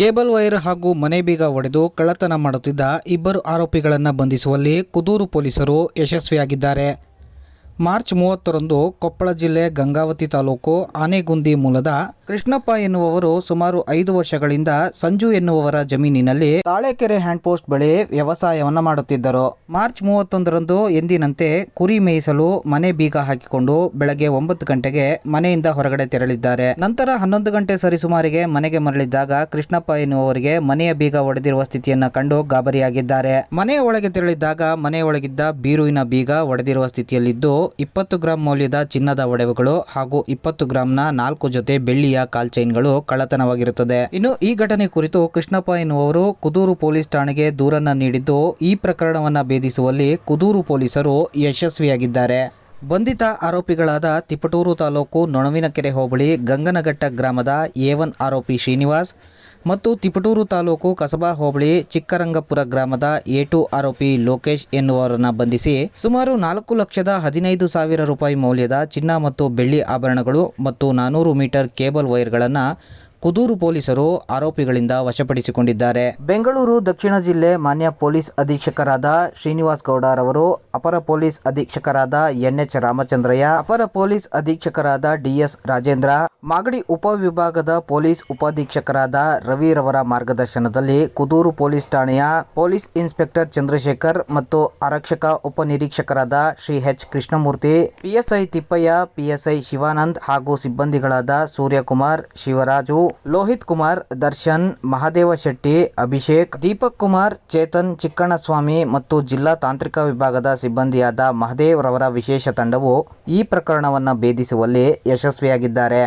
Cable wire ಹಾಗೂ ಮನೆ ಬೀಗ ಒಡೆದು ಕಳ್ಳತನ ಮಾಡುತ್ತಿದ್ದ ಇಬ್ಬರು ಆರೋಪಿಗಳನ್ನು ಬಂಧಿಸುವಲ್ಲಿ ಕುದೂರು ಪೊಲೀಸರು ಯಶಸ್ವಿಯಾಗಿದ್ದಾರೆ. ಮಾರ್ಚ್ 30ರಂದು ಕೊಪ್ಪಳ ಜಿಲ್ಲೆ ಗಂಗಾವತಿ ತಾಲೂಕು ಆನೆಗುಂದಿ ಮೂಲದ ಕೃಷ್ಣಪ್ಪ ಎನ್ನುವವರು ಸುಮಾರು 5 ವರ್ಷಗಳಿಂದ ಸಂಜು ಎನ್ನುವವರ ಜಮೀನಿನಲ್ಲಿ ತಾಳೆಕೆರೆ ಹ್ಯಾಂಡ್ ಪೋಸ್ಟ್ ಬಳಿ ವ್ಯವಸಾಯವನ್ನು ಮಾಡುತ್ತಿದ್ದರು. ಮಾರ್ಚ್ 31ರಂದು ಎಂದಿನಂತೆ ಕುರಿ ಮೇಯಿಸಲು ಮನೆ ಬೀಗ ಹಾಕಿಕೊಂಡು ಬೆಳಗ್ಗೆ 9 ಗಂಟೆಗೆ ಮನೆಯಿಂದ ಹೊರಗಡೆ ತೆರಳಿದ್ದಾರೆ. ನಂತರ 11 ಗಂಟೆ ಸರಿಸುಮಾರಿಗೆ ಮನೆಗೆ ಮರಳಿದ್ದಾಗ ಕೃಷ್ಣಪ್ಪ ಎನ್ನುವವರಿಗೆ ಮನೆಯ ಬೀಗ ಒಡೆದಿರುವ ಸ್ಥಿತಿಯನ್ನ ಕಂಡು ಗಾಬರಿಯಾಗಿದ್ದಾರೆ. ಮನೆಯ ಒಳಗೆ ತೆರಳಿದ್ದಾಗ ಮನೆಯೊಳಗಿದ್ದ ಬೀರುವಿನ ಬೀಗ ಒಡೆದಿರುವ ಸ್ಥಿತಿಯಲ್ಲಿದ್ದು 20 ಗ್ರಾಂ ಮೌಲ್ಯದ ಚಿನ್ನದ ಒಡವೆಗಳು ಹಾಗೂ 20 ಗ್ರಾಂನ 4 ಜೊತೆ ಬೆಳ್ಳಿಯ ಕಾಲ್ ಚೈನ್ಗಳು ಕಳ್ಳತನವಾಗಿರುತ್ತದೆ. ಇನ್ನು ಈ ಘಟನೆ ಕುರಿತು ಕೃಷ್ಣಪ್ಪ ಎನ್ನುವವರು ಕುದೂರು ಪೊಲೀಸ್ ಠಾಣೆಗೆ ದೂರನ್ನ ನೀಡಿದ್ದು ಈ ಪ್ರಕರಣವನ್ನ ಭೇದಿಸುವಲ್ಲಿ ಕುದೂರು ಪೊಲೀಸರು ಯಶಸ್ವಿಯಾಗಿದ್ದಾರೆ. ಬಂಧಿತ ಆರೋಪಿಗಳಾದ ತಿಪಟೂರು ತಾಲೂಕು ನೊಣವಿನಕೆರೆ ಹೋಬಳಿ ಗಂಗನಘಟ್ಟ ಗ್ರಾಮದ A1 ಆರೋಪಿ ಶ್ರೀನಿವಾಸ್ ಮತ್ತು ತಿಪಟೂರು ತಾಲೂಕು ಕಸಬಾ ಹೋಬಳಿ ಚಿಕ್ಕರಂಗಪುರ ಗ್ರಾಮದ A2 ಆರೋಪಿ ಲೋಕೇಶ್ ಎನ್ನುವರನ್ನ ಬಂಧಿಸಿ ಸುಮಾರು 4,15,000 ರೂಪಾಯಿ ಮೌಲ್ಯದ ಚಿನ್ನ ಮತ್ತು ಬೆಳ್ಳಿ ಆಭರಣಗಳು ಮತ್ತು 400 ಮೀಟರ್ ಕೇಬಲ್ ವೈರ್ಗಳನ್ನು ಕುದೂರು ಪೊಲೀಸರು ಆರೋಪಿಗಳಿಂದ ವಶಪಡಿಸಿಕೊಂಡಿದ್ದಾರೆ. ಬೆಂಗಳೂರು ದಕ್ಷಿಣ ಜಿಲ್ಲೆ ಮಾನ್ಯ ಪೊಲೀಸ್ ಅಧೀಕ್ಷಕರಾದ ಶ್ರೀನಿವಾಸ್ ಗೌಡರವರು, ಅಪರ ಪೊಲೀಸ್ ಅಧೀಕ್ಷಕರಾದ NH ರಾಮಚಂದ್ರಯ್ಯ, ಅಪರ ಪೊಲೀಸ್ ಅಧೀಕ್ಷಕರಾದ DS ರಾಜೇಂದ್ರ, ಮಾಗಡಿ ಉಪವಿಭಾಗದ ಪೊಲೀಸ್ ಉಪಾಧೀಕ್ಷಕರಾದ ರವಿರವರ ಮಾರ್ಗದರ್ಶನದಲ್ಲಿ ಕುದೂರು ಪೊಲೀಸ್ ಠಾಣೆಯ ಪೊಲೀಸ್ ಇನ್ಸ್ಪೆಕ್ಟರ್ ಚಂದ್ರಶೇಖರ್ ಮತ್ತು ಆರಕ್ಷಕ ಉಪನಿರೀಕ್ಷಕರಾದ Shri H Krishnamurthy, PSI Thippaiah, PSI Shivanand ಹಾಗೂ ಸಿಬ್ಬಂದಿಗಳಾದ ಸೂರ್ಯಕುಮಾರ್, ಶಿವರಾಜು, ಲೋಹಿತ್ ಕುಮಾರ್, ದರ್ಶನ್, ಮಹಾದೇವ ಶೆಟ್ಟಿ, ಅಭಿಷೇಕ್, ದೀಪಕ್ ಕುಮಾರ್, ಚೇತನ್, ಚಿಕ್ಕಣ್ಣಸ್ವಾಮಿ ಮತ್ತು ಜಿಲ್ಲಾ ತಾಂತ್ರಿಕ ವಿಭಾಗದ ಸಿಬ್ಬಂದಿಯಾದ ಮಹದೇವ್ ರವರ ವಿಶೇಷ ತಂಡವು ಈ ಪ್ರಕರಣವನ್ನು ಭೇದಿಸುವಲ್ಲಿ ಯಶಸ್ವಿಯಾಗಿದ್ದಾರೆ.